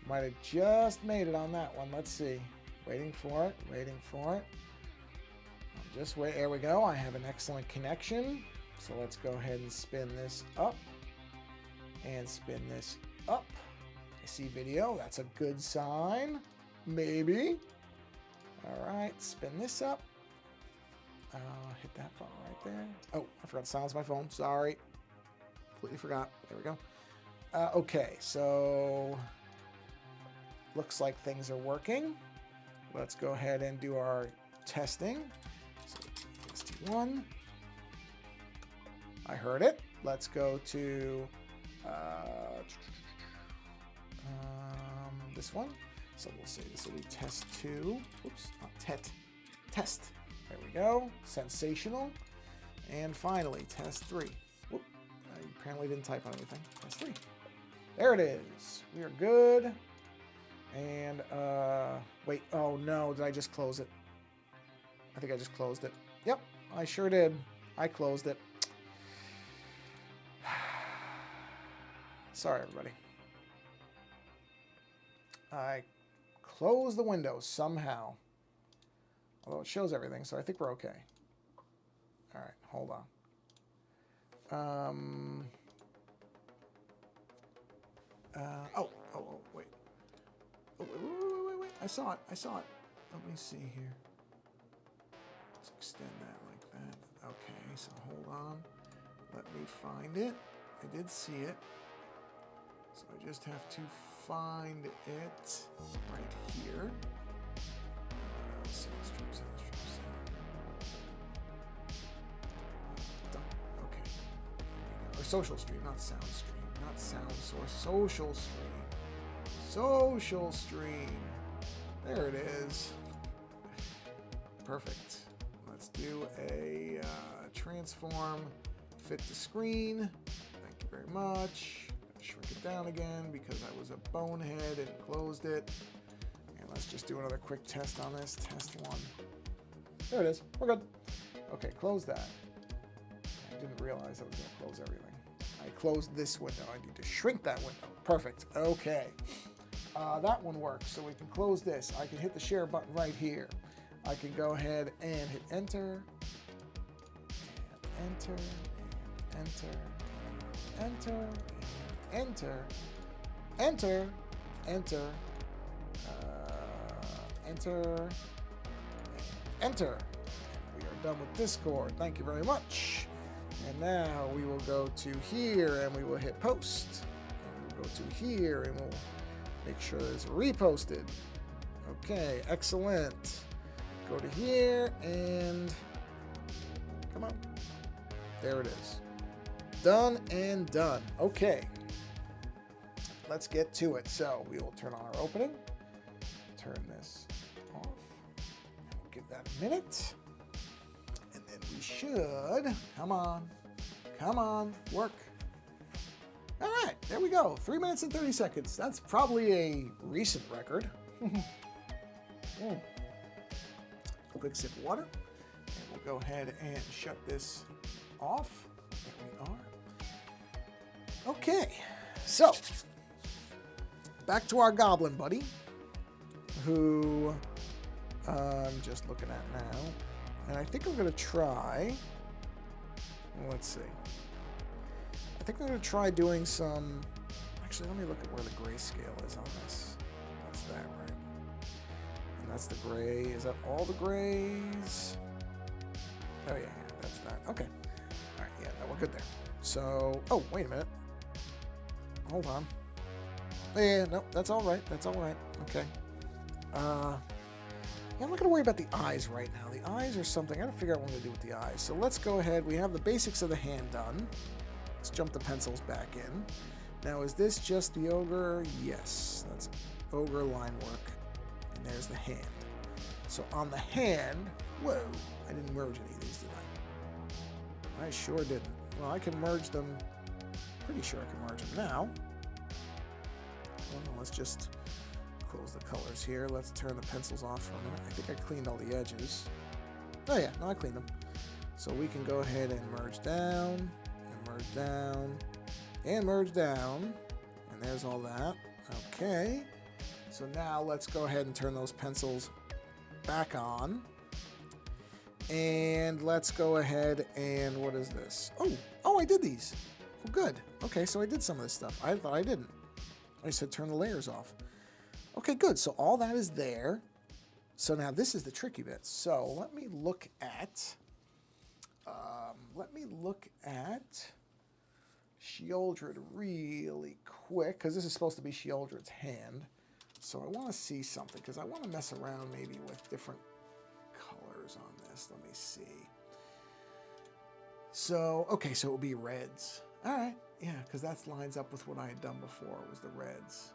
Might have just made it on that one. Let's see. Waiting for it. Waiting for it. Just wait. There we go. I have an excellent connection. So let's go ahead and spin this up. And spin this up. I see video. That's a good sign. Maybe. All right. Spin this up. Hit that button right there. Oh, I forgot to silence my phone. Sorry. Completely forgot. There we go. Okay, so looks like things are working. Let's go ahead and do our testing. So ST1. I heard it. Let's go to this one. So we'll say this will be test 2. Oops, not test. There we go. Sensational. And finally, test 3. Whoop. I apparently didn't type on anything. Test 3. There it is. We are good. And, wait. Oh, no. Did I just close it? I think I just closed it. Yep, I sure did. I closed it. Sorry, everybody. I closed the window somehow. Although it shows everything, so I think we're okay. All right, hold on. Oh, wait. Oh, wait. I saw it. Let me see here. Let's extend that like that. Okay, so hold on. Let me find it. I did see it. So I just have to find it right here. Sound stream. Done. Okay. Or social stream, not sound stream. Not sound source. Social stream. Social stream. There it is. Perfect. Let's do a transform. Fit the screen. Thank you very much. Shrink it down again because I was a bonehead and closed it. And let's just do another quick test on this. Test 1. There it is. We're good. Okay, close that. I didn't realize I was going to close everything. I closed this window. I need to shrink that window. Perfect. Okay. That one works. So we can close this. I can hit the share button right here. I can go ahead and hit enter. And enter. And enter. Enter. Enter. Enter. Enter. Enter. We are done with Discord. Thank you very much. And now we will go to here and we will hit post. And we'll go to here and we'll make sure that it's reposted. Okay, excellent. Go to here and come on. There it is. Done and done. Okay. Let's get to it. So we will turn on our opening. Turn this off. And we'll give that a minute. And then we should, come on, work. All right, there we go. 3 minutes and 30 seconds. That's probably a recent record. Quick sip of water. And we'll go ahead and shut this off. There we are. Okay, so back to our goblin buddy, who I'm just looking at now. And I think I'm going to try, let's see. I think I'm going to try doing some, actually let me look at where the grayscale is on this. That's that, right? And that's the gray. Is that all the grays? Oh yeah, that's that. Okay. All right, yeah, no, we're good there. So, oh, wait a minute. Hold on. Yeah, no, that's all right. That's all right. Okay. Yeah, I'm not going to worry about the eyes right now. The eyes are something. I got to figure out what I'm going to do with the eyes. So let's go ahead. We have the basics of the hand done. Let's jump the pencils back in. Now, is this just the ogre? Yes, that's ogre line work. And there's the hand. So on the hand, whoa, I didn't merge any of these, did I? I sure didn't. Well, I can merge them. Pretty sure I can merge them now. Well, let's just close the colors here. Let's turn the pencils off for a minute. I think I cleaned all the edges. Oh yeah, no, I cleaned them. So we can go ahead and merge down, and merge down, and merge down. And there's all that. Okay. So now let's go ahead and turn those pencils back on. And let's go ahead and, what is this? Oh, I did these. Oh, good. Okay, so I did some of this stuff. I thought I didn't. I said turn the layers off. Okay, good. So all that is there. So now this is the tricky bit. So let me look at, Sheoldred really quick, because this is supposed to be Sheoldred's hand. So I want to see something, because I want to mess around maybe with different colors on this. Let me see. So, okay, so it will be reds. All right, yeah, because that lines up with what I had done before, was the reds.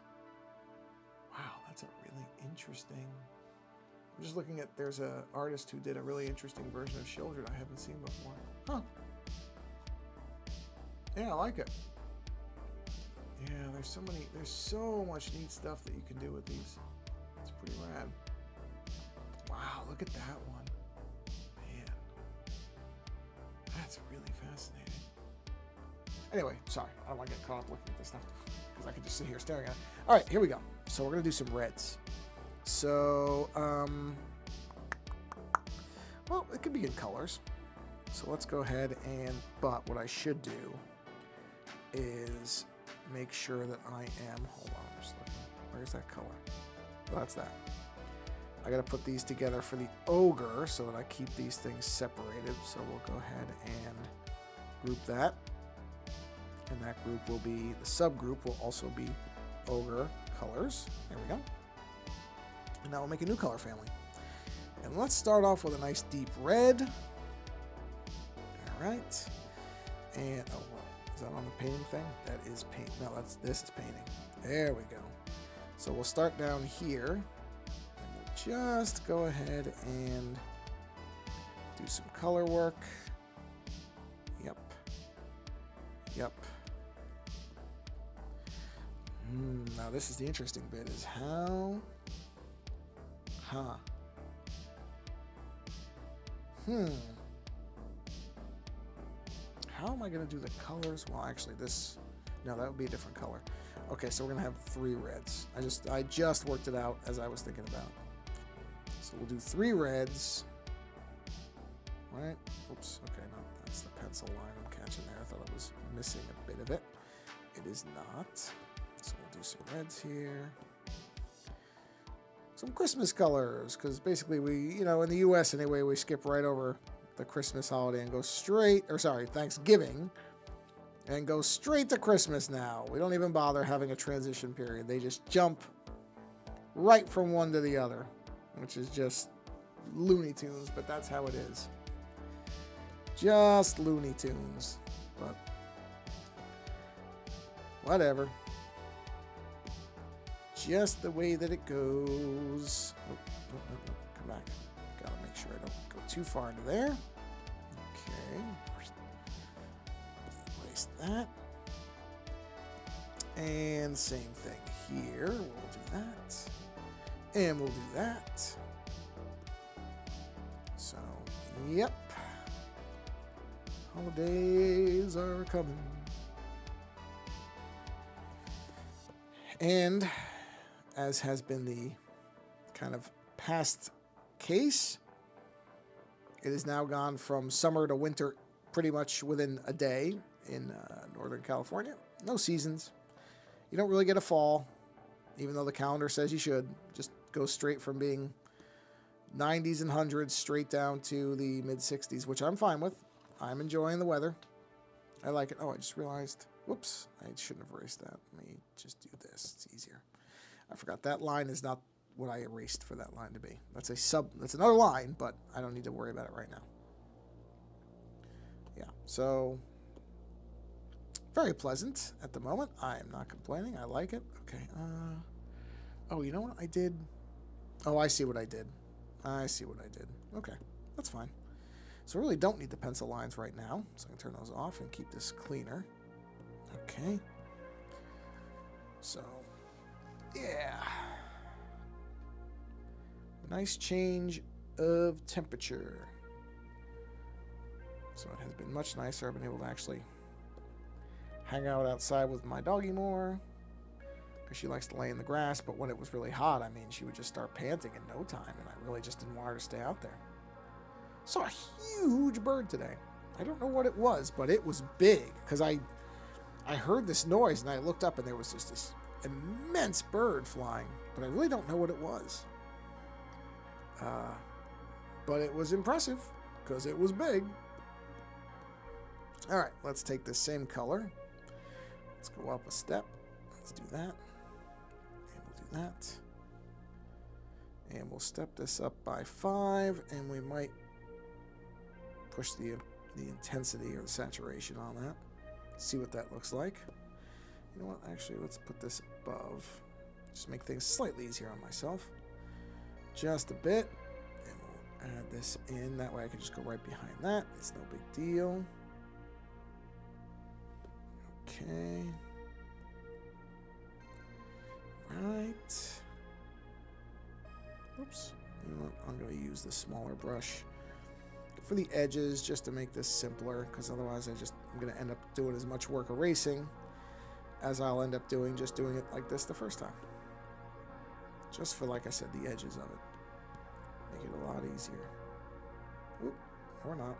Wow, that's a really interesting... I'm just looking at, there's an artist who did a really interesting version of Sheoldred I haven't seen before. Huh. Yeah, I like it. Yeah, there's so much neat stuff that you can do with these. It's pretty rad. Wow, look at that one. Man. That's really fascinating. Anyway, sorry, I don't want to get caught up looking at this stuff, because I could just sit here staring at it. All right, here we go. So we're going to do some reds. So, well, it could be in colors. So let's go ahead and, but what I should do is make sure that I am, hold on, I'm just looking, where's that color? Oh, that's that. I gotta put these together for the ogre so that I keep these things separated. So we'll go ahead and group that. And that group will be, the subgroup will also be ogre colors. There we go. And now we'll make a new color family. And let's start off with a nice deep red. All right. And, oh, well, is that on the painting thing? That is paint. No, this is painting. There we go. So we'll start down here. And we'll just go ahead and do some color work. Yep. Yep. Now this is the interesting bit, is how... How am I going to do the colors? Well, actually, no, that would be a different color. Okay, so we're going to have 3 reds. I just worked it out as I was thinking about. So we'll do 3 reds. Right? Oops. Okay, no, that's the pencil line I'm catching there. I thought I was missing a bit of it. It is not. So we'll do some reds here. Some Christmas colors, because basically we, in the U.S. anyway, we skip right over the Christmas holiday and go straight, or sorry, Thanksgiving, and go straight to Christmas now. We don't even bother having a transition period. They just jump right from one to the other, which is just Looney Tunes, but that's how it is. Just Looney Tunes, but whatever. Just the way that it goes. Oh, come back. Gotta make sure I don't go too far into there. Okay. Erase that. And same thing here. We'll do that. And we'll do that. So, yep. Holidays are coming. And as has been the kind of past case, it has now gone from summer to winter pretty much within a day in Northern California. No seasons. You don't really get a fall, even though the calendar says you should. Just go straight from being 90s and 100s straight down to the mid-60s, which I'm fine with. I'm enjoying the weather. I like it. Oh, I just realized. Whoops. I shouldn't have erased that. Let me just do this. It's easier. I forgot that line is not what I erased for that line to be. That's another line, but I don't need to worry about it right now. Yeah, so very pleasant at the moment. I am not complaining. I like it. Okay. Oh, you know what I did? Oh, I see what I did. I see what I did. Okay, that's fine. So I really don't need the pencil lines right now. So I can turn those off and keep this cleaner. Okay. So, yeah. Nice change of temperature. So it has been much nicer. I've been able to actually hang out outside with my doggy more. because she likes to lay in the grass, but when it was really hot, I mean, she would just start panting in no time, and I really just didn't want her to stay out there. Saw a huge bird today. I don't know what it was, but it was big, because I heard this noise, and I looked up, and there was just this immense bird flying, but I really don't know what it was. But it was impressive, because it was big. All right, let's take the same color. Let's go up a step. Let's do that. And we'll do that. And we'll step this up by 5, and we might push the intensity or the saturation on that. See what that looks like. You know what? Actually, let's put this above. Just make things slightly easier on myself. Just a bit. And we'll add this in. That way I can just go right behind that. It's no big deal. Okay. Right. Oops. You know what? I'm going to use the smaller brush for the edges just to make this simpler, because otherwise I'm going to end up doing as much work erasing as I'll end up doing just doing it like this the first time. Just for, like I said, the edges of it. Make it a lot easier. Oop, or not.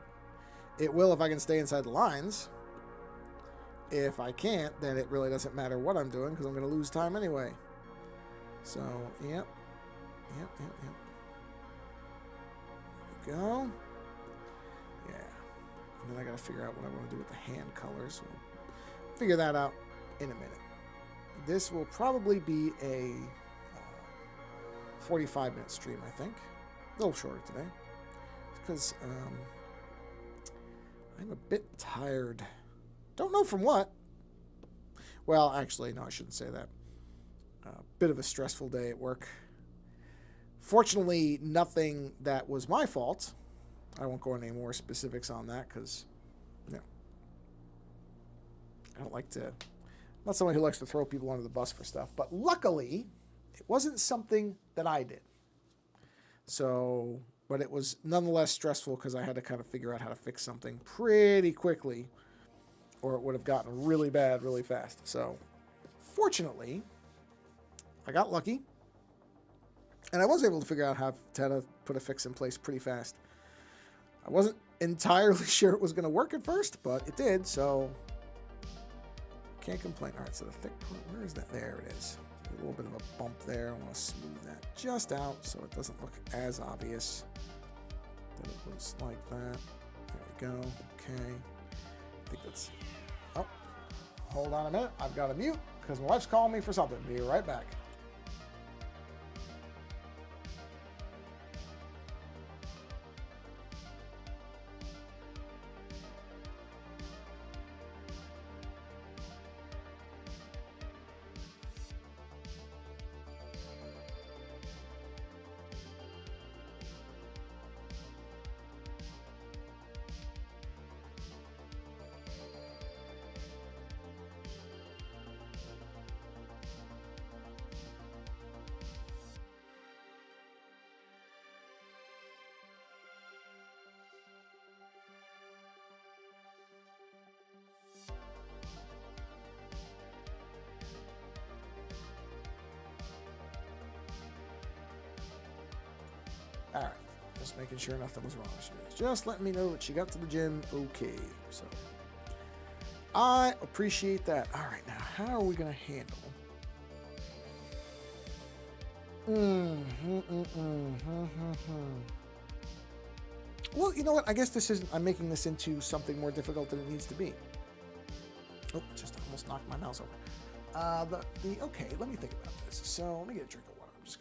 It will if I can stay inside the lines. If I can't, then it really doesn't matter what I'm doing, because I'm going to lose time anyway. So, yep. Yep. There we go. Yeah. And then I got to figure out what I want to do with the hand colors. We'll figure that out in a minute. This will probably be a 45-minute stream, I think. A little shorter today. Because I'm a bit tired. Don't know from what. Well, actually, no, I shouldn't say that. A bit of a stressful day at work. Fortunately, nothing that was my fault. I won't go into any more specifics on that because, you know, I don't like to. I'm not someone who likes to throw people under the bus for stuff. But luckily, it wasn't something that I did. So, but it was nonetheless stressful because I had to kind of figure out how to fix something pretty quickly, or it would have gotten really bad really fast. So, fortunately, I got lucky, and I was able to figure out how to put a fix in place pretty fast. I wasn't entirely sure it was going to work at first, but it did, so can't complain. All right, so the thick part, where is that? There it is. A little bit of a bump there. I want to smooth that just out so it doesn't look as obvious that it was like that. There we go. Okay. I think that's... Oh, hold on a minute. I've got to mute because my wife's calling me for something. Be right back. All right, just making sure nothing was wrong. She was just letting me know that she got to the gym okay. So I appreciate that. All right, now how are we going to handle? Well, you know what? I guess this isn't. I'm making this into something more difficult than it needs to be. Oh, just almost knocked my mouse over. Okay, let me think about this. So let me get a drink of water. I'm just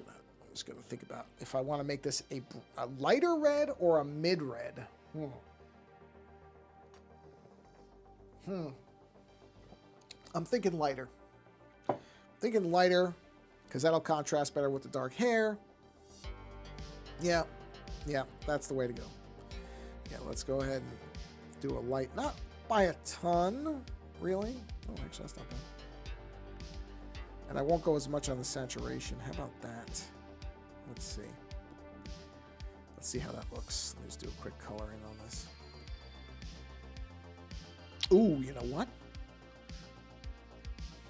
gonna think about if I want to make this a lighter red or a mid red. I'm thinking lighter. Because that'll contrast better with the dark hair. Yeah, that's the way to go. Yeah, let's go ahead and do a light, not by a ton, really. Oh, actually, that's not bad. And I won't go as much on the saturation. How about that? Let's see. Let's see how that looks. Let's do a quick coloring on this. Ooh, you know what?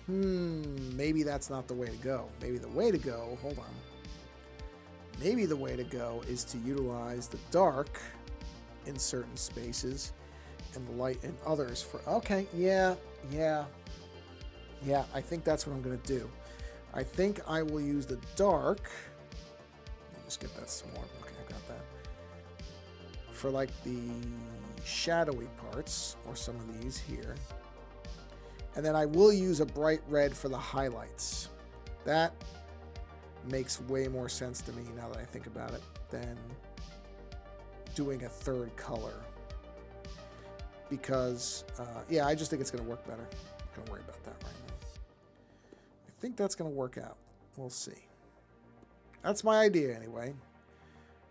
maybe that's not the way to go. Maybe the way to go, hold on. Maybe the way to go is to utilize the dark in certain spaces and the light in others for, okay, yeah, I think that's what I'm going to do. I think I will use the dark. Let me just get that smaller. Okay, I got that. For like the shadowy parts, or some of these here. And then I will use a bright red for the highlights. That makes way more sense to me now that I think about it than doing a third color. Because, yeah, I just think it's going to work better. I'm going to worry about that right now. I think that's going to work out. We'll see. That's my idea anyway.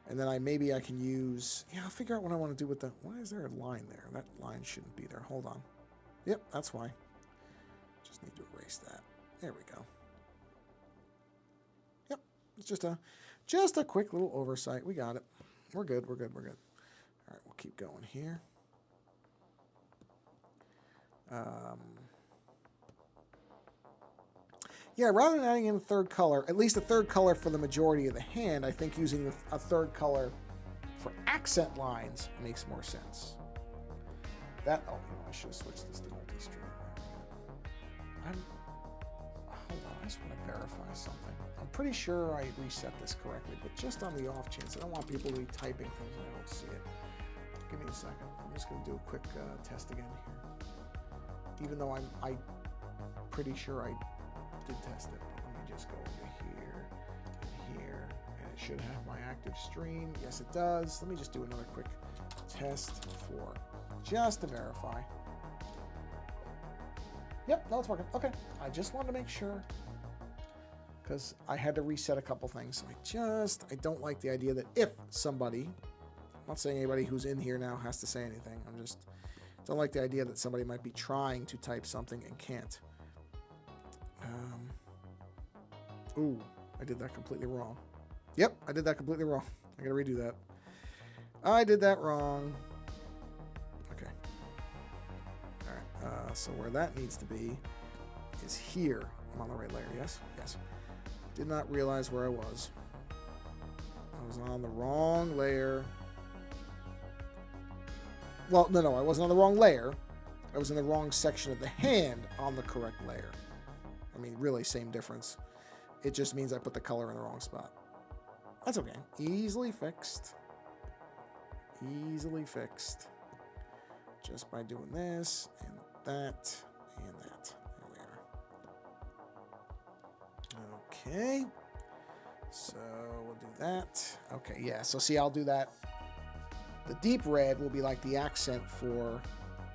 And then maybe I can use... Yeah, I'll figure out what I want to do with the... Why is there a line there? That line shouldn't be there. Hold on. Yep, that's why. Just need to erase that. There we go. Yep, it's just a quick little oversight. We got it. We're good. We're good. We're good. All right, we'll keep going here. Yeah, rather than adding in a third color, at least a third color for the majority of the hand, I think using a third color for accent lines makes more sense. That, oh, you know, I should have switched this to multi-stream. Hold on, I just want to verify something. I'm pretty sure I reset this correctly, but just on the off chance, I don't want people to be typing things and I don't see it. Give me a second. I'm just going to do a quick test again here. Even though I'm pretty sure I did test it. Let me just go over here and here, and it should have my active stream. Yes, it does. Let me just do another quick test for just to verify. Yep, no, it's working. Okay, I just wanted to make sure because I had to reset a couple things. I don't like the idea that if somebody, I'm not saying anybody who's in here now has to say anything. I'm just don't like the idea that somebody might be trying to type something and can't. Ooh, I did that completely wrong. Yep, I did that completely wrong. I gotta redo that. I did that wrong. Okay. All right. So where that needs to be is here. I'm on the right layer. Yes. Yes. Did not realize where I was. I was on the wrong layer. Well, no, I wasn't on the wrong layer. I was in the wrong section of the hand on the correct layer. I mean, really, same difference. It just means I put the color in the wrong spot. That's okay. Easily fixed. Easily fixed. Just by doing this, and that, and that. There we are. Okay. So, we'll do that. Okay, yeah. So, see, I'll do that. The deep red will be like the accent for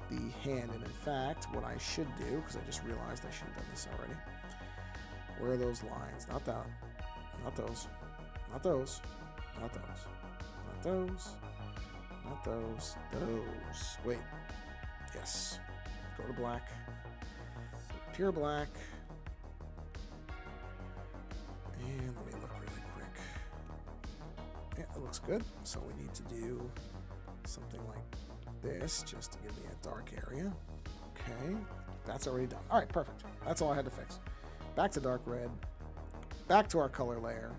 the hand. And in fact, what I should do, because I just realized I should have done this already. Where are those lines? Not that. Not those. Not those. Not those. Not those. Not those. Those. Wait. Yes. Go to black. Pure black. And let me look really quick. Yeah, it looks good. So we need to do something like this just to give me a dark area. Okay. That's already done. All right, perfect. That's all I had to fix. Back to dark red, back to our color layer,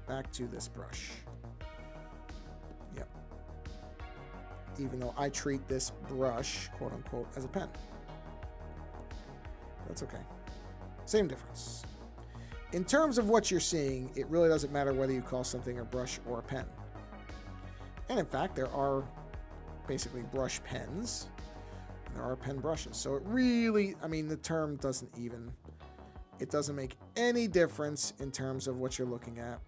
back to this brush. Yep. Even though I treat this brush, quote unquote, as a pen. That's okay. Same difference. In terms of what you're seeing, it really doesn't matter whether you call something a brush or a pen. And in fact, there are basically brush pens, and there are pen brushes. So it really, I mean, the term doesn't even... It doesn't make any difference in terms of what you're looking at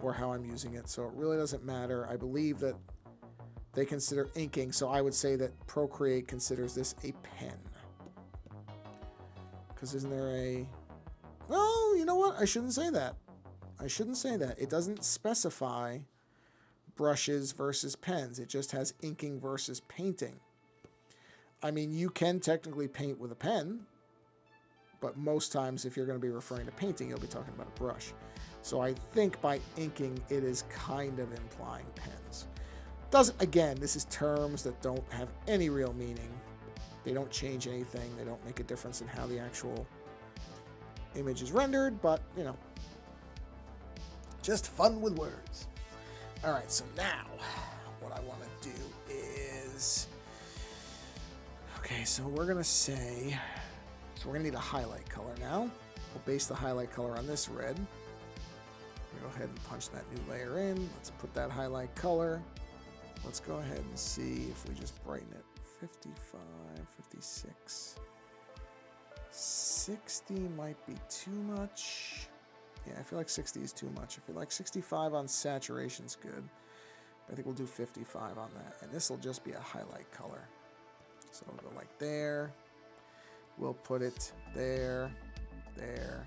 or how I'm using it. So it really doesn't matter. I believe that they consider inking. So I would say that Procreate considers this a pen. Because isn't there a... Oh, you know what? I shouldn't say that. I shouldn't say that. It doesn't specify brushes versus pens. It just has inking versus painting. I mean, you can technically paint with a pen. But most times, if you're going to be referring to painting, you'll be talking about a brush. So I think by inking, it is kind of implying pens. Again, this is terms that don't have any real meaning. They don't change anything. They don't make a difference in how the actual image is rendered, but, you know, just fun with words. All right, so now what I want to do is, okay, so we're going to say, so we're going to need a highlight color now. We'll base the highlight color on this red. Go ahead and punch that new layer in. Let's put that highlight color. Let's go ahead and see if we just brighten it. 55, 56. 60 might be too much. Yeah, I feel like 60 is too much. I feel like 65 on saturation's good. I think we'll do 55 on that. And this will just be a highlight color. So we'll go like there. We'll put it there, there,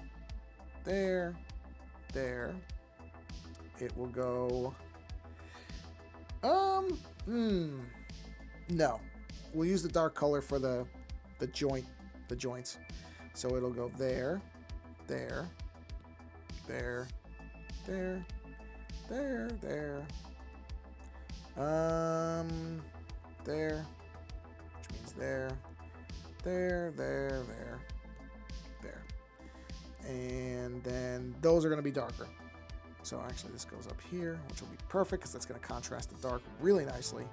there, there. It will go, no. We'll use the dark color for the joints. So it'll go there, there, there, there, there, there, there, which means there, there, there, there, there. And then those are going to be darker. So actually this goes up here, which will be perfect because that's going to contrast the dark really nicely.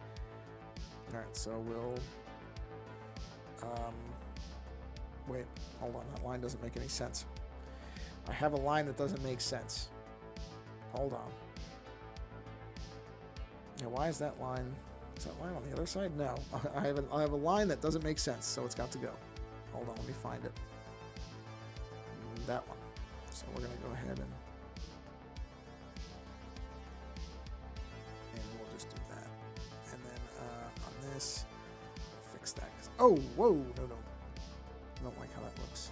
All right, so we'll, wait, hold on, that line doesn't make any sense. I have a line that doesn't make sense. Hold on. Yeah, why is that line on the other side? No, I have a line that doesn't make sense, so it's got to go. Hold on, let me find it. That one. So we're going to go ahead and we'll just do that. And then on this, fix that. Oh, whoa, no. I don't like how that looks.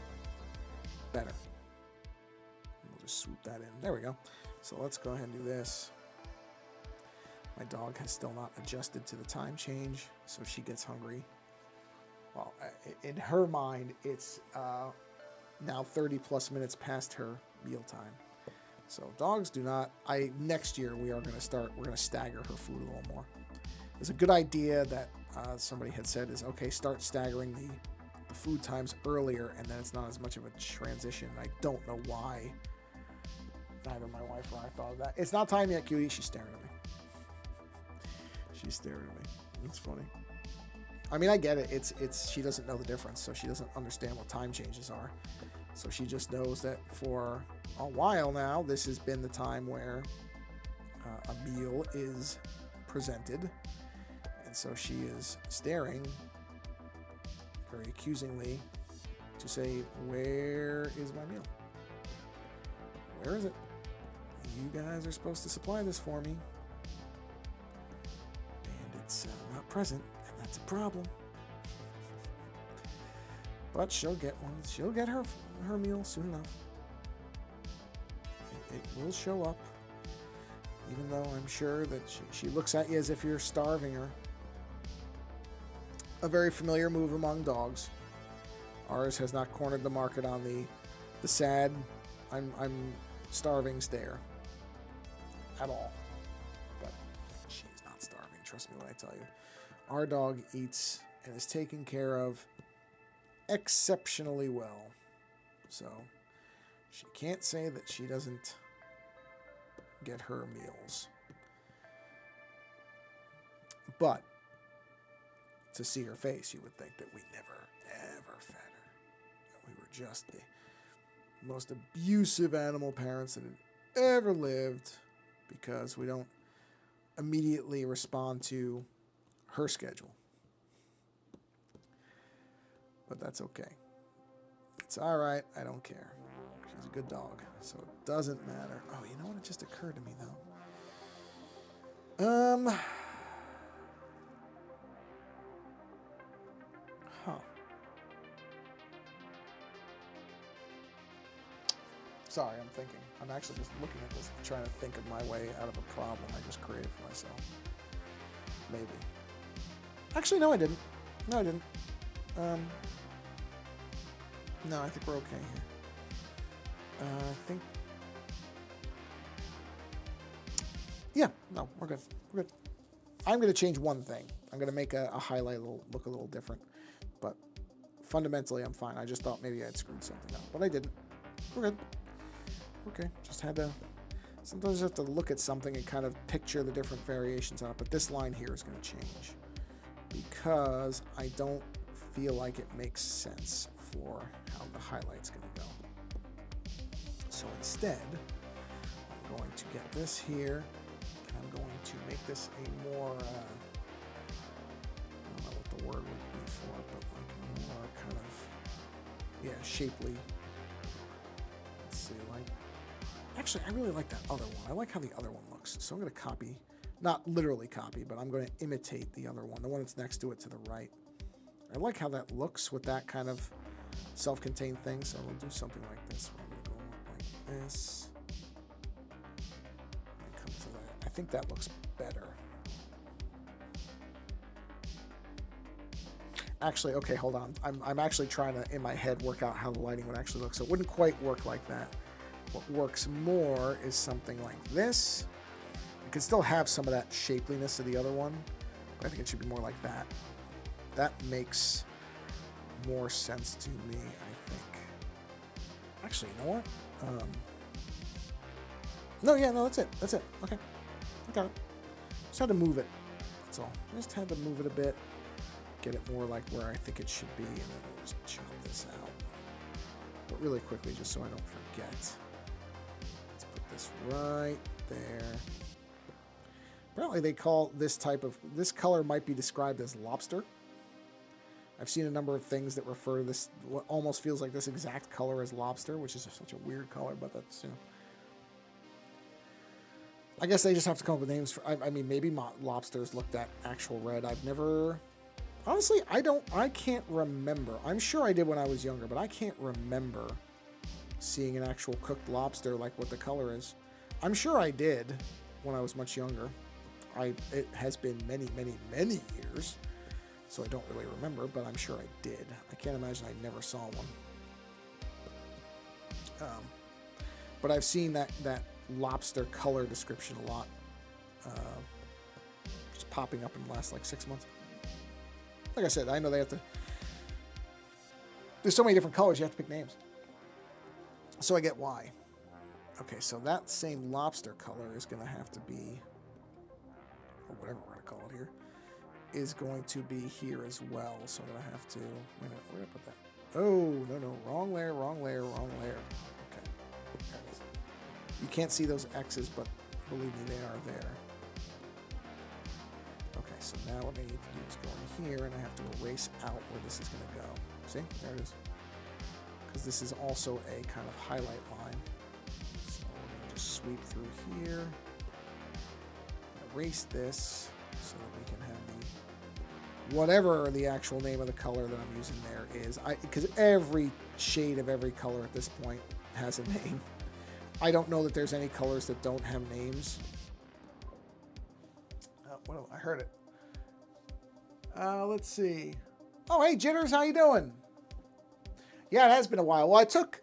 Better. We'll just swoop that in. There we go. So let's go ahead and do this. My dog has still not adjusted to the time change, so she gets hungry. Well, in her mind, it's now 30 plus minutes past her meal time. So dogs do not, next year we're going to stagger her food a little more. There's a good idea that somebody had said is, okay, start staggering the food times earlier, and then it's not as much of a transition. I don't know why neither my wife or I thought of that. It's not time yet, cutie. She's staring at me. She's staring at me. It's funny. I mean, I get it. It's she doesn't know the difference, so she doesn't understand what time changes are. So she just knows that for a while now, this has been the time where a meal is presented. And so she is staring very accusingly to say, where is my meal? Where is it? You guys are supposed to supply this for me. And it's not present, and that's a problem. But she'll get one. She'll get her meal soon enough. It will show up, even though I'm sure that she looks at you as if you're starving her. A very familiar move among dogs. Ours has not cornered the market on the sad, I'm starving stare at all. But she's not starving, trust me when I tell you. Our dog eats and is taken care of exceptionally well. So she can't say that she doesn't get her meals. But to see her face, you would think that we never, ever fed her. That we were just the most abusive animal parents that had ever lived, because we don't immediately respond to her schedule. But that's okay. It's all right. I don't care. She's a good dog, so it doesn't matter. Oh, you know what? It just occurred to me, though. Huh. Sorry, I'm thinking. I'm actually just looking at this, trying to think of my way out of a problem I just created for myself. Maybe. Actually, no, I didn't. No, I didn't. No, I think we're okay here. I think... Yeah, no, we're good. We're good. I'm going to change one thing. I'm going to make a highlight look a little different. But fundamentally, I'm fine. I just thought maybe I had screwed something up. But I didn't. We're good. Okay, just had to... Sometimes you have to look at something and kind of picture the different variations on it. But this line here is going to change because I don't feel like it makes sense for how the highlight's going to go. So instead, I'm going to get this here, and I'm going to make this a more, I don't know what the word would be for it, but like more kind of, yeah, shapely. Let's see, like, actually, I really like that other one. I like how the other one looks. So I'm going to copy, not literally copy, but I'm going to imitate the other one, the one that's next to it to the right. I like how that looks with that kind of self-contained thing, so we'll do something like this. We're going to go like this. And come to that. I think that looks better. Actually, okay, hold on. I'm actually trying to, in my head, work out how the lighting would actually look. So it wouldn't quite work like that. What works more is something like this. It can still have some of that shapeliness of the other one, but I think it should be more like that. That makes more sense to me, I think. Actually, you know what? No, that's it. That's it. Okay. I got it. Just had to move it. That's all. Just had to move it a bit. Get it more like where I think it should be, and then we'll just chop this out. But really quickly, just so I don't forget. Let's put this right there. Apparently they call this type of, this color might be described as lobster. I've seen a number of things that refer to this, what almost feels like this exact color as lobster, which is such a weird color, but that's, you know. I guess they just have to come up with names for, I mean, maybe lobsters looked at actual red. I've never, honestly, I can't remember. I'm sure I did when I was younger, but I can't remember seeing an actual cooked lobster like what the color is. I'm sure I did when I was much younger. It has been many, many, many years, so I don't really remember, but I'm sure I did. I can't imagine I never saw one. But I've seen that lobster color description a lot, just popping up in the last like 6 months. Like I said, I know they have to, there's so many different colors, you have to pick names. So I get why. Okay, so that same lobster color is going to have to be, or whatever we're going to call it here, is going to be here as well. So I'm going to have to, wait a minute, where did I put that? Oh, no, wrong layer, wrong layer, wrong layer. Okay, there it is. You can't see those X's, but believe me, they are there. Okay, so now what I need to do is go in here, and I have to erase out where this is going to go. See, there it is. Because this is also a kind of highlight line. So we're going to just sweep through here, erase this, so that we can have the, whatever the actual name of the color that I'm using there is. Because every shade of every color at this point has a name. I don't know that there's any colors that don't have names. Well, I heard it. Let's see. Oh, hey, Jitters, how you doing? Yeah, it has been a while. Well, I took,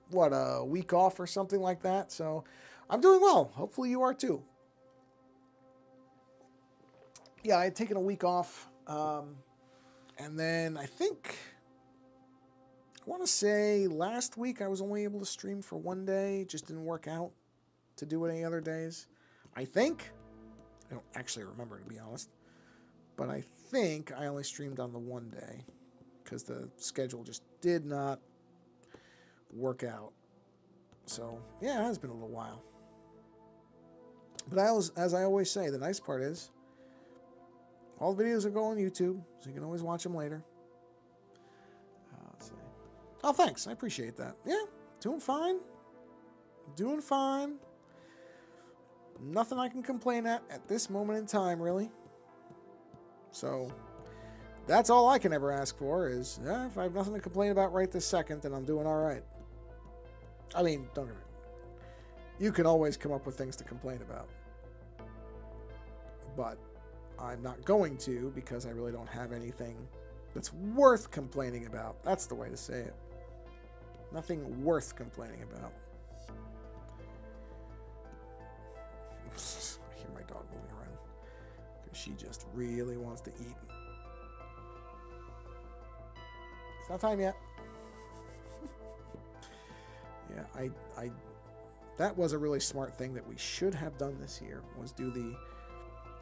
what, a week off or something like that. So I'm doing well. Hopefully you are too. Yeah, I had taken a week off. And then I think, I want to say last week I was only able to stream for one day. Just didn't work out to do it any other days. I think. I don't actually remember, to be honest. But I think I only streamed on the one day, because the schedule just did not work out. So, yeah, it has been a little while. But as I always say, the nice part is, all the videos are going on YouTube, so you can always watch them later. Let's see. Oh, thanks. I appreciate that. Yeah, doing fine. Doing fine. Nothing I can complain at this moment in time, really. So, that's all I can ever ask for is, if I have nothing to complain about right this second, then I'm doing all right. I mean, don't get me wrong. You can always come up with things to complain about. But I'm not going to, because I really don't have anything that's worth complaining about. That's the way to say it. Nothing worth complaining about. I hear my dog moving around, because she just really wants to eat. It's not time yet. Yeah, that was a really smart thing that we should have done this year, was do the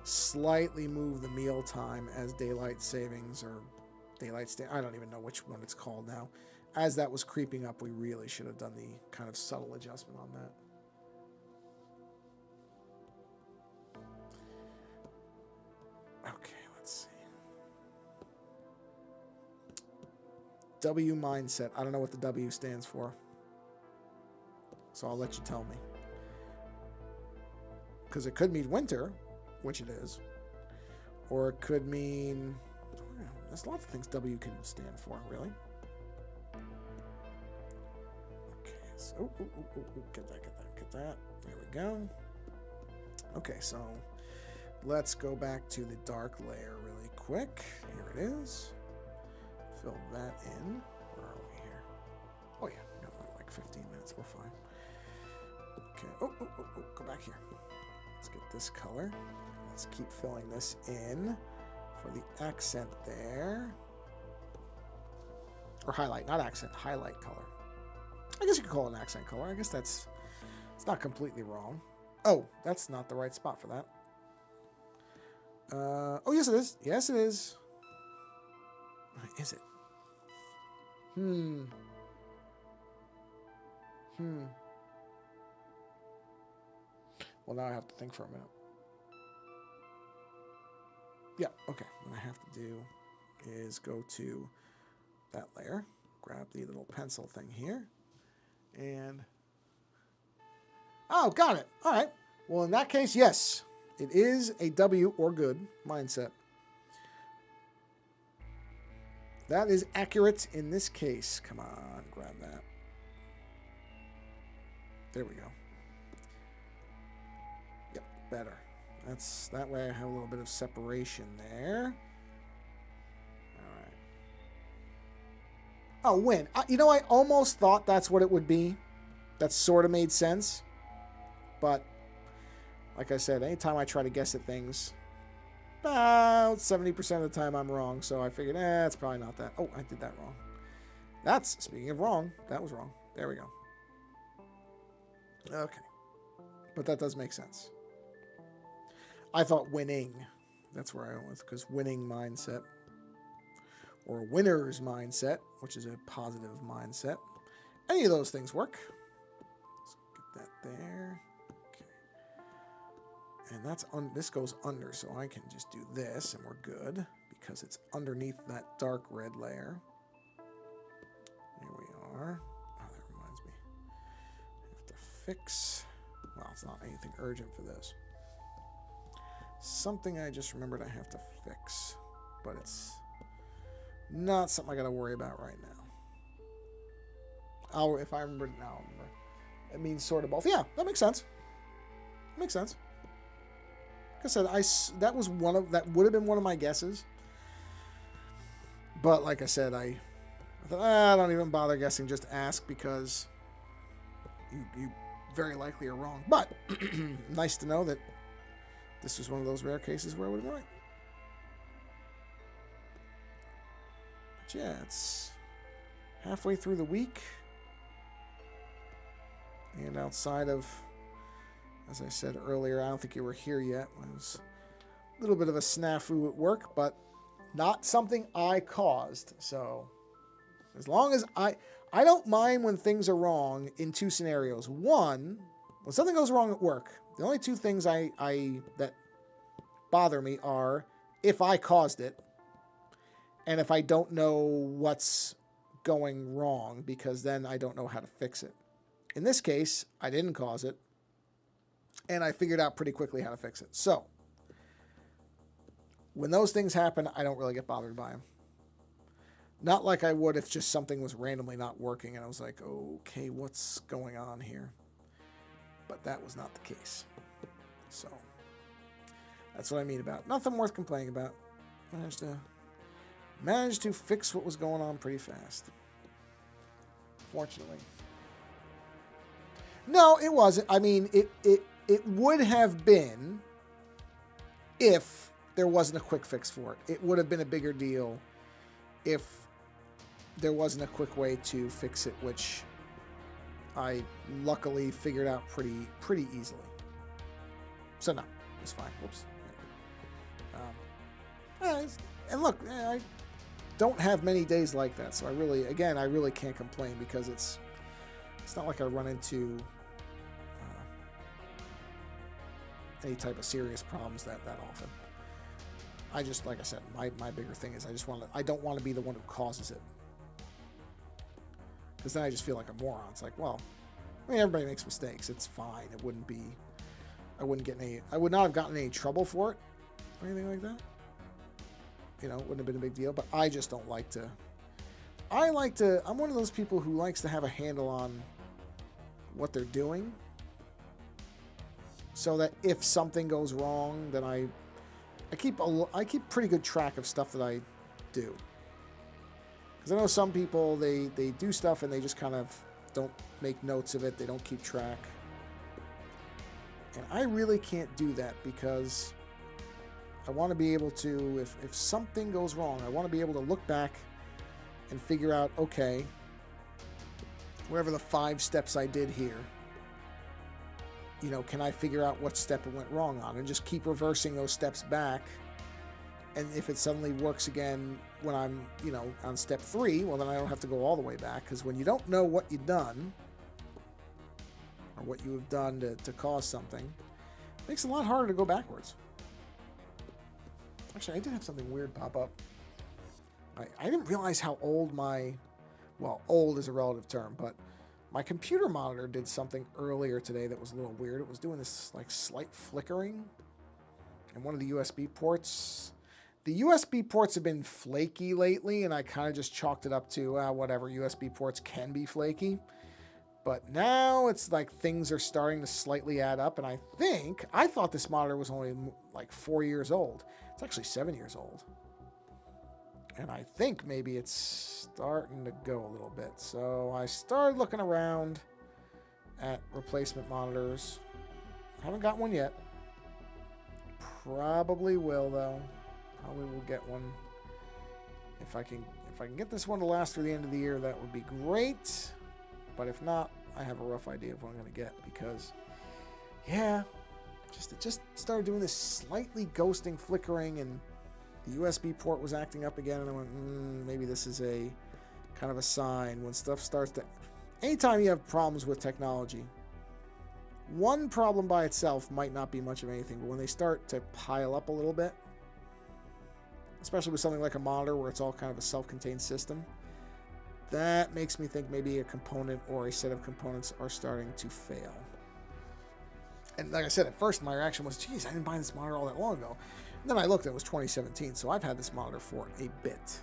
slightly move the meal time as daylight savings or I don't even know which one it's called now. As that was creeping up, we really should have done the kind of subtle adjustment on that. Okay, let's see. W mindset. I don't know what the W stands for, so I'll let you tell me. Because it could mean winter, which it is. Or it could mean... there's lots of things W can stand for, really. Okay, so... get that. There we go. Okay, so... let's go back to the dark layer really quick. Here it is. Fill that in. Where are we here? Oh, yeah. We got like 15 minutes. We're fine. Okay. Oh, go back here. Let's get this color. Let's keep filling this in for the accent there. Or highlight, not accent, highlight color. I guess you could call it an accent color. I guess it's not completely wrong. Oh, that's not the right spot for that. Oh, yes, it is. Yes, it is. Is it? Well, now I have to think for a minute. Yeah, okay. What I have to do is go to that layer, grab the little pencil thing here, and... oh, got it. All right. Well, in that case, yes. It is a W or good mindset. That is accurate in this case. Come on, grab that. There we go. Yep, better. That way I have a little bit of separation there. All right. Oh, win. You know, I almost thought that's what it would be. That sort of made sense. But, like I said, anytime I try to guess at things, about 70% of the time I'm wrong. So I figured, it's probably not that. Oh, I did that wrong. Speaking of wrong, that was wrong. There we go. Okay. But that does make sense. I thought winning. That's where I went with, because winning mindset. Or winner's mindset, which is a positive mindset. Any of those things work. Let's get that there. And this goes under, so I can just do this, and we're good, because it's underneath that dark red layer. Here we are. Oh, that reminds me. I have to fix... well, it's not anything urgent for this. Something I just remembered I have to fix, but it's not something I got to worry about right now. If I remember it now, I'll remember. It means sort of both. Yeah, that makes sense. Makes sense. Like I said, that would have been one of my guesses. But like I said, I thought, I don't even bother guessing, just ask, because you very likely are wrong. But nice to know that this was one of those rare cases where I would have been right. But yeah, it's halfway through the week. And outside of, as I said earlier, I don't think you were here yet. It was a little bit of a snafu at work, but not something I caused. So as long as I don't mind when things are wrong in two scenarios. One, when something goes wrong at work, the only two things that bother me are if I caused it and if I don't know what's going wrong, because then I don't know how to fix it. In this case, I didn't cause it, and I figured out pretty quickly how to fix it. So when those things happen, I don't really get bothered by them. Not like I would if just something was randomly not working and I was like, okay, what's going on here? But that was not the case. So that's what I mean about nothing worth complaining about. Managed to fix what was going on pretty fast. Fortunately. No, it wasn't. I mean, it would have been if there wasn't a quick fix for it. It would have been a bigger deal if there wasn't a quick way to fix it, which I luckily figured out pretty easily. So no, it's fine. Whoops. And look, I don't have many days like that, so I really can't complain, because it's not like I run into any type of serious problems that often. I just, like I said, my bigger thing is I don't want to be the one who causes it, because then I just feel like a moron. It's like, well, I mean, everybody makes mistakes. It's fine. I would not have gotten any trouble for it or anything like that. You know, it wouldn't have been a big deal, but I just don't like to. I'm one of those people who likes to have a handle on what they're doing, so that if something goes wrong, then I keep pretty good track of stuff that I do. Because I know some people, they do stuff and they just kind of don't make notes of it. They don't keep track. And I really can't do that, because I want to be able to, if something goes wrong, I want to be able to look back and figure out, okay, whatever the 5 steps I did here, you know, can I figure out what step it went wrong on, and just keep reversing those steps back. And if it suddenly works again when I'm, you know, on step 3, well, then I don't have to go all the way back, because when you don't know what you've done or what you have done to cause something, it makes it a lot harder to go backwards. Actually, I did have something weird pop up. I didn't realize how old old is a relative term, but my computer monitor did something earlier today that was a little weird. It was doing this like slight flickering in one of the USB ports. The USB ports have been flaky lately, and I kind of just chalked it up to, whatever, USB ports can be flaky. But now it's like things are starting to slightly add up, and I thought this monitor was only like 4 years old. It's actually 7 years old. And I think maybe it's starting to go a little bit. So I started looking around at replacement monitors. Haven't got one yet. Probably will, though. Probably will get one. If I can get this one to last through the end of the year, that would be great. But if not, I have a rough idea of what I'm going to get, because, yeah, it just started doing this slightly ghosting, flickering, and the USB port was acting up again, and I went, maybe this is a kind of a sign when stuff starts to... Anytime you have problems with technology, one problem by itself might not be much of anything, but when they start to pile up a little bit, especially with something like a monitor where it's all kind of a self-contained system, that makes me think maybe a component or a set of components are starting to fail. And like I said, at first my reaction was, geez, I didn't buy this monitor all that long ago. And then I looked, it was 2017, so I've had this monitor for a bit.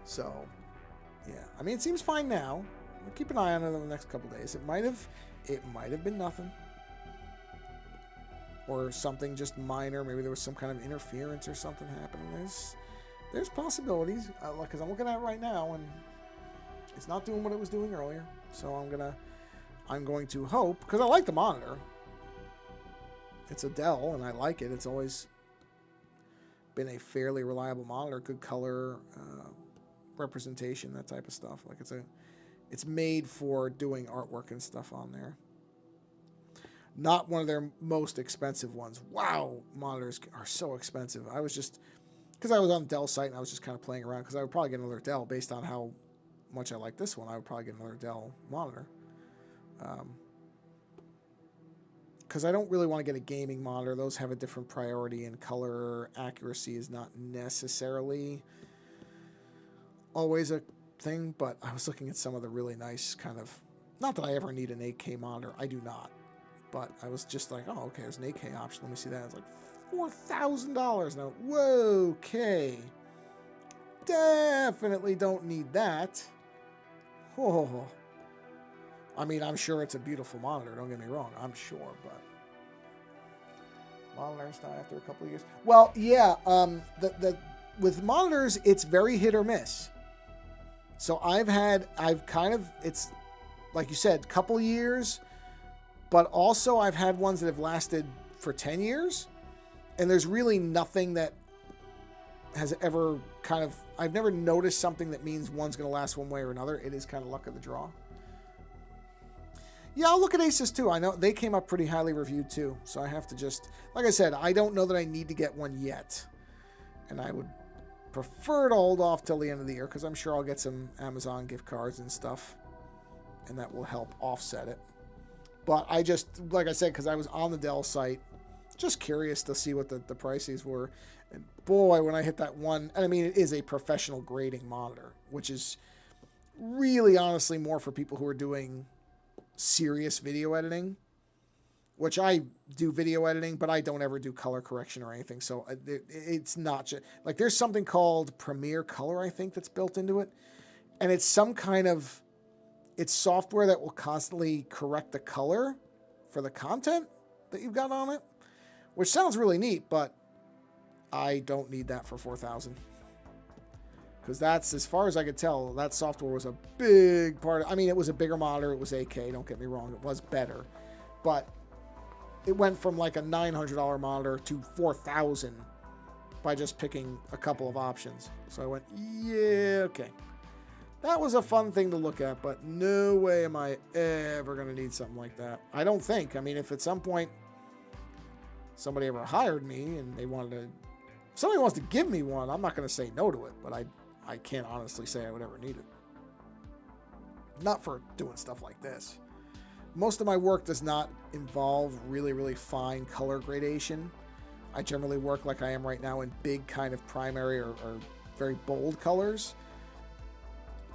So, yeah. I mean, it seems fine now. We'll keep an eye on it in the next couple days. It might have been nothing. Or something just minor. Maybe there was some kind of interference or something happening. There's possibilities, because I'm looking at it right now, and it's not doing what it was doing earlier. So I'm going to hope, because I like the monitor. It's a Dell, and I like it. It's always been a fairly reliable monitor, good color representation, that type of stuff. Like it's made for doing artwork and stuff on there. Not one of their most expensive ones. Wow, monitors are so expensive. I was just, because I was on the Dell site and I was just kind of playing around, because I would probably get another Dell based on how much I like this one. I would probably get another Dell monitor. Because I don't really want to get a gaming monitor. Those have a different priority, and color accuracy is not necessarily always a thing, but I was looking at some of the really nice kind of, not that I ever need an 8K monitor, I do not, but I was just like, oh, okay, there's an 8K option, let me see that. It's like $4,000. Now, whoa, okay, definitely don't need that. Oh, I mean, I'm sure it's a beautiful monitor, don't get me wrong, I'm sure, but monitors now after a couple of years. Well, yeah, with monitors, it's very hit or miss. So it's like you said, couple years, but also I've had ones that have lasted for 10 years, and there's really nothing that has ever I've never noticed something that means one's going to last one way or another. It is kind of luck of the draw. Yeah, I'll look at Asus too. I know they came up pretty highly reviewed too. So I have to just, like I said, I don't know that I need to get one yet. And I would prefer to hold off till the end of the year because I'm sure I'll get some Amazon gift cards and stuff. And that will help offset it. But I just, like I said, because I was on the Dell site, just curious to see what the prices were. And boy, when I hit that one, and I mean, it is a professional grading monitor, which is really honestly more for people who are doing serious video editing, which I do video editing, but I don't ever do color correction or anything. So it's not just, like there's something called Premiere Color, I think, that's built into it. And it's some kind of, it's software that will constantly correct the color for the content that you've got on it, which sounds really neat, but I don't need that for 4,000. Because that's, as far as I could tell, that software was a big part. I mean, it was a bigger monitor. It was 8K, don't get me wrong. It was better. But it went from like a $900 monitor to 4,000 by just picking a couple of options. So I went, yeah, okay. That was a fun thing to look at, but no way am I ever going to need something like that. I don't think. I mean, if at some point somebody ever hired me and they wanted to, if somebody wants to give me one, I'm not going to say no to it, but I can't honestly say I would ever need it. Not for doing stuff like this. Most of my work does not involve really, really fine color gradation. I generally work like I am right now in big kind of primary or very bold colors.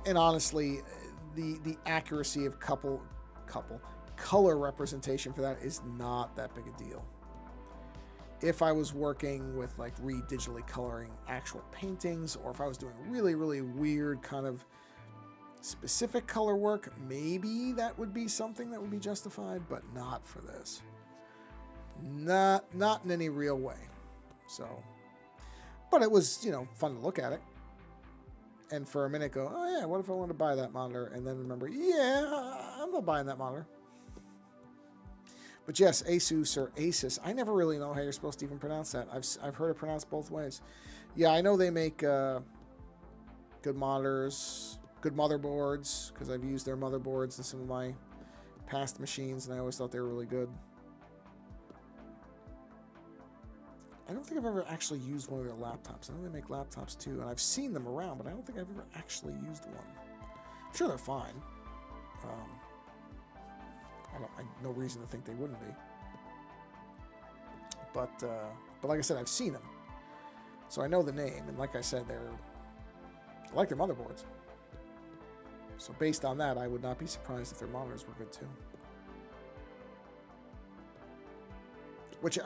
And honestly, the accuracy of color representation for that is not that big a deal. If I was working with like digitally coloring actual paintings, or if I was doing really, really weird kind of specific color work, maybe that would be something that would be justified, but not for this. Not in any real way. So, but it was, fun to look at it. And for a minute go, oh yeah, what if I wanted to buy that monitor? And then remember, yeah, I'm not buying that monitor. But yes, Asus or Asus. I never really know how you're supposed to even pronounce that. I've heard it pronounced both ways. Yeah, I know they make good monitors, good motherboards, because I've used their motherboards in some of my past machines, and I always thought they were really good. I don't think I've ever actually used one of their laptops. I know they make laptops too, and I've seen them around, but I don't think I've ever actually used one. I'm sure they're fine. I no reason to think they wouldn't be. But like I said, I've seen them, so I know the name. And like I said, I like their motherboards. So based on that, I would not be surprised if their monitors were good too.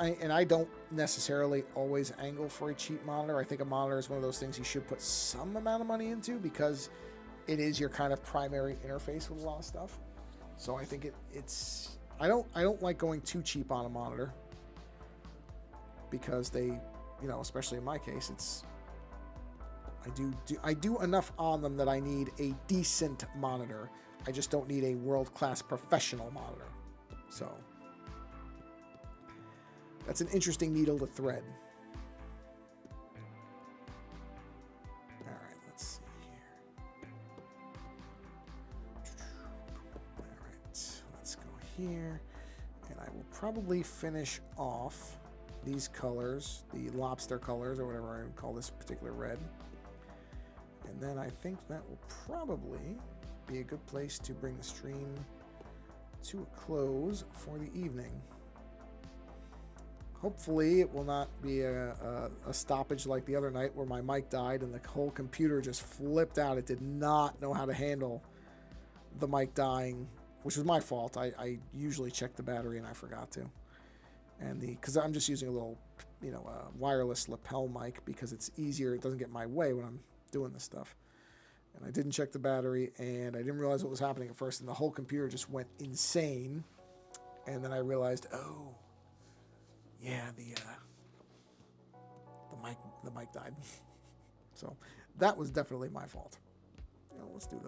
I don't necessarily always angle for a cheap monitor. I think a monitor is one of those things you should put some amount of money into because it is your kind of primary interface with a lot of stuff. So I think it's I don't like going too cheap on a monitor because they, especially in my case, it's I do enough on them that I need a decent monitor. I just don't need a world-class professional monitor. So that's an interesting needle to thread. All right, let's see here. All right, let's go here. And I will probably finish off these colors, the lobster colors, or whatever I call this particular red. And then I think that will probably be a good place to bring the stream to a close for the evening. Hopefully it will not be a stoppage like the other night where my mic died and the whole computer just flipped out. It did not know how to handle the mic dying, which was my fault. I usually check the battery and I forgot to. And because I'm just using a little, wireless lapel mic because it's easier. It doesn't get in my way when I'm doing this stuff. And I didn't check the battery and I didn't realize what was happening at first. And the whole computer just went insane. And then I realized, oh, yeah, the mic died. So that was definitely my fault. Let's do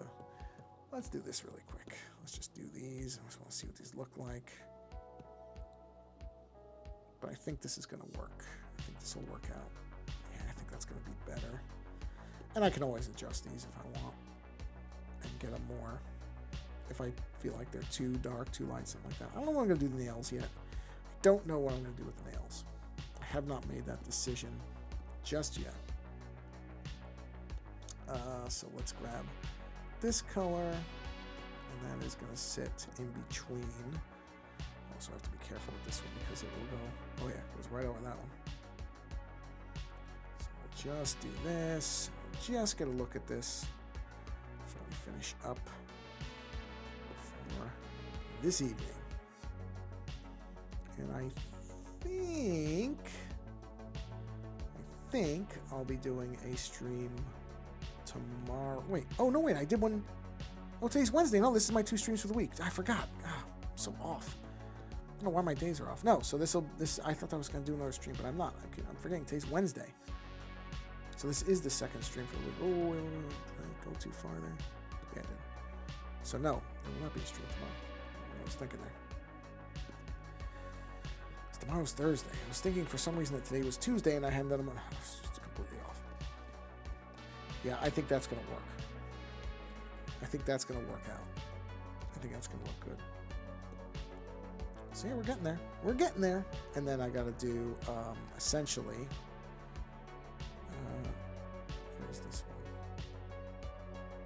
this really quick. Let's just do these. I just want to see what these look like. But I think this is going to work. I think this will work out. Yeah, I think that's going to be better. And I can always adjust these if I want and get a more if I feel like they're too dark, too light, something like that. I don't know what I'm going to do the nails yet. I don't know what I'm going to do with the nails. I have not made that decision just yet. So let's grab this color, and that is going to sit in between. Also have to be careful with this one because it will go, oh yeah, it goes right over that one. So we'll just do this, just get a look at this before we finish up for this evening. And I think I'll be doing a stream tomorrow. Wait, oh no, wait, I did one. Oh, today's Wednesday. No, this is my 2 streams for the week. I forgot. I'm so off. I don't know why my days are off. No, so I thought I was going to do another stream, but I'm not. I'm forgetting. Today's Wednesday. So this is the 2nd stream for the week. Oh, wait, did I go too far there? Yeah, I did. So no, there will not be a stream tomorrow. I was thinking there. Tomorrow's Thursday. I was thinking for some reason that today was Tuesday, and I hadn't done them. It's completely off. Yeah, I think that's going to work. I think that's going to work out. I think that's going to look good. So yeah, we're getting there. We're getting there. And then I got to do, essentially, where's this one?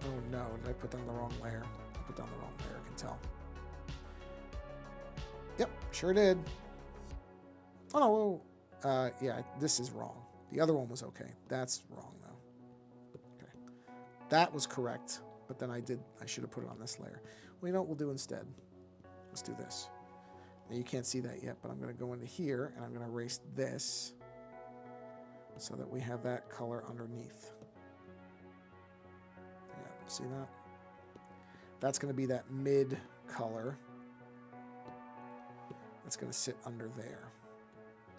Oh no, did I put down the wrong layer? I put down the wrong layer, I can tell. Yep, sure did. Oh no, yeah, this is wrong. The other one was okay. That's wrong though. Okay. That was correct, but then I should have put it on this layer. Well, you know what we'll do instead? Let's do this. Now you can't see that yet, but I'm going to go into here and I'm going to erase this so that we have that color underneath. Yeah, see that? That's going to be that mid color. That's going to sit under there.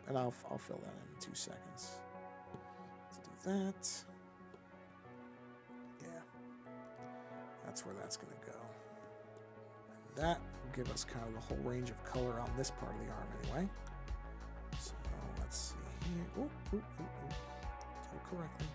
And I'll fill that in 2 seconds. Let's do that. Yeah. That's where that's going to go. And that will give us kind of the whole range of color on this part of the arm anyway. So let's see here. Do it correctly.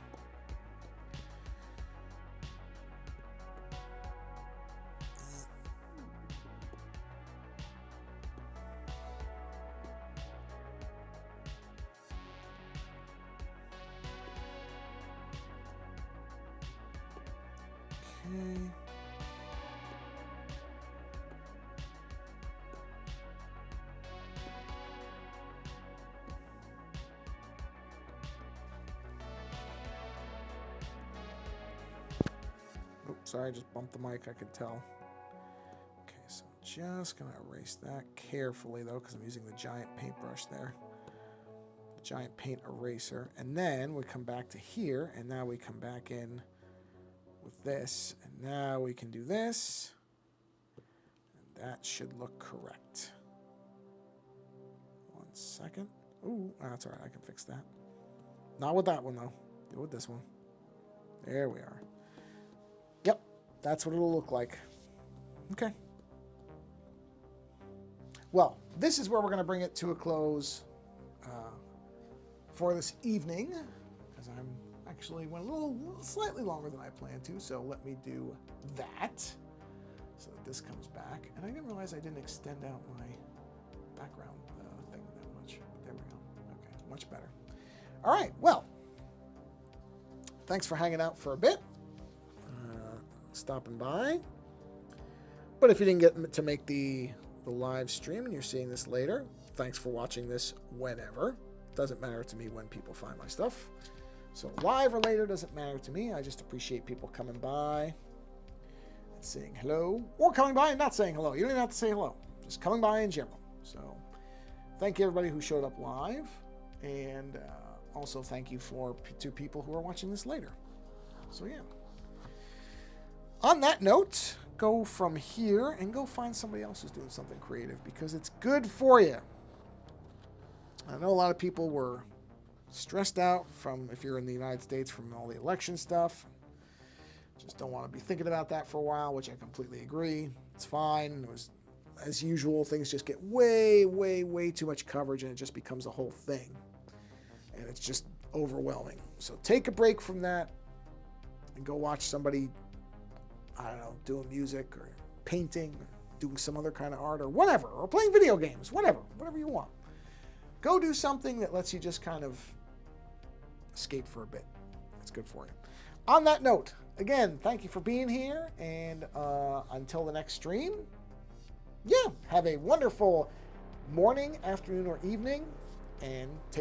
Sorry, I just bumped the mic, I could tell. Okay, so I'm just going to erase that carefully, though, because I'm using the giant paintbrush there. The giant paint eraser. And then we come back to here, and now we come back in with this. And now we can do this. And that should look correct. 1 second. Ooh, that's all right, I can fix that. Not with that one, though. Do it with this one. There we are. Yep, that's what it'll look like. Okay. Well, this is where we're going to bring it to a close for this evening, because I'm actually went a little slightly longer than I planned to, so let me do that so that this comes back. And I didn't realize I didn't extend out my background thing that much. But there we go. Okay, much better. All right, well, thanks for hanging out for a bit. Stopping by. But if you didn't get to make the live stream and you're seeing this later, thanks for watching this whenever. Doesn't matter to me when people find my stuff. So live or later doesn't matter to me. I just appreciate people coming by and saying hello, or coming by and not saying hello. You don't even have to say hello. Just coming by in general. So thank you everybody who showed up live, and also thank you to people who are watching this later. So yeah. On that note, go from here and go find somebody else who's doing something creative, because it's good for you. I know a lot of people were stressed out from, if you're in the United States, from all the election stuff. Just don't want to be thinking about that for a while, which I completely agree. It's fine. It was, as usual, things just get way, way, way too much coverage, and it just becomes a whole thing. And it's just overwhelming. So take a break from that and go watch somebody, I don't know, doing music or painting, or doing some other kind of art, or whatever, or playing video games, whatever you want. Go do something that lets you just kind of escape for a bit. It's good for you. On that note, again, thank you for being here, and until the next stream, have a wonderful morning, afternoon, or evening, and take